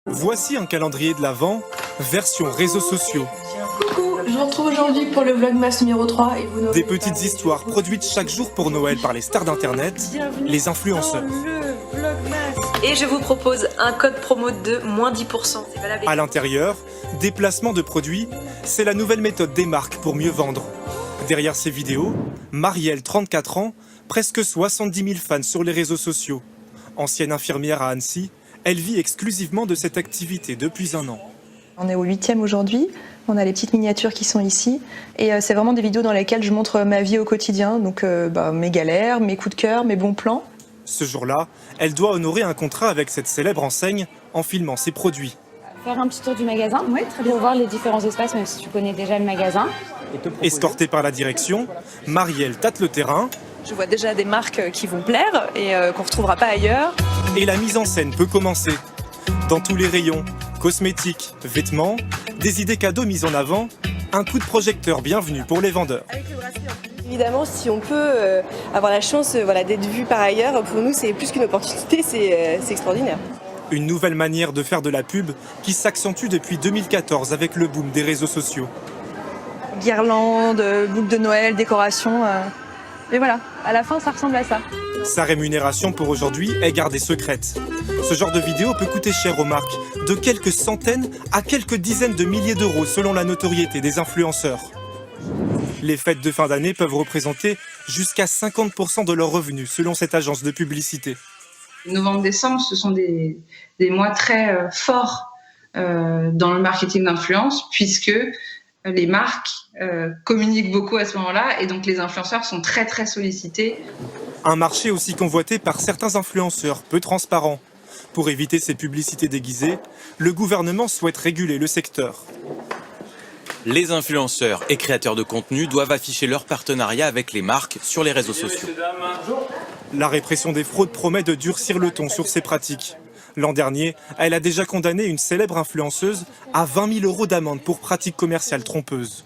Voici un calendrier de l'Avent, version réseaux sociaux. Coucou, je vous retrouve aujourd'hui pour le Vlogmas numéro 3 et vous Des petites histoires produites chaque jour pour Noël par les stars d'internet, les influenceurs. Et je vous propose un code promo de moins 10%. C'est valable. À l'intérieur, des placements de produits, c'est la nouvelle méthode des marques pour mieux vendre. Derrière ces vidéos, Marielle, 34 ans, presque 70 000 fans sur les réseaux sociaux. Ancienne infirmière à Annecy, elle vit exclusivement de cette activité depuis un an. On est au 8e aujourd'hui, on a les petites miniatures qui sont ici et c'est vraiment des vidéos dans lesquelles je montre ma vie au quotidien, donc mes galères, mes coups de cœur, mes bons plans. Ce jour-là, elle doit honorer un contrat avec cette célèbre enseigne en filmant ses produits. Faire un petit tour du magasin pour voir les différents espaces, même si tu connais déjà le magasin. Escortée par la direction, Marielle tâte le terrain. Je vois déjà des marques qui vont plaire et qu'on ne retrouvera pas ailleurs. Et la mise en scène peut commencer. Dans tous les rayons, cosmétiques, vêtements, des idées cadeaux mises en avant, un coup de projecteur bienvenu pour les vendeurs. Évidemment, si on peut avoir la chance d'être vu par ailleurs, pour nous c'est plus qu'une opportunité, c'est extraordinaire. Une nouvelle manière de faire de la pub qui s'accentue depuis 2014 avec le boom des réseaux sociaux. Guirlandes, boucles de Noël, décorations. Et voilà, à la fin ça ressemble à ça. Sa rémunération pour aujourd'hui est gardée secrète. Ce genre de vidéo peut coûter cher aux marques, de quelques centaines à quelques dizaines de milliers d'euros selon la notoriété des influenceurs. Les fêtes de fin d'année peuvent représenter jusqu'à 50% de leurs revenus selon cette agence de publicité. Novembre-décembre, ce sont des mois très forts dans le marketing d'influence puisque les marques communiquent beaucoup à ce moment-là et donc les influenceurs sont très très sollicités. Un marché aussi convoité par certains influenceurs peu transparents. Pour éviter ces publicités déguisées, le gouvernement souhaite réguler le secteur. Les influenceurs et créateurs de contenu doivent afficher leur partenariat avec les marques sur les réseaux sociaux. La répression des fraudes promet de durcir le ton sur ces pratiques. L'an dernier, elle a déjà condamné une célèbre influenceuse à 20 000 € d'amende pour pratiques commerciales trompeuses.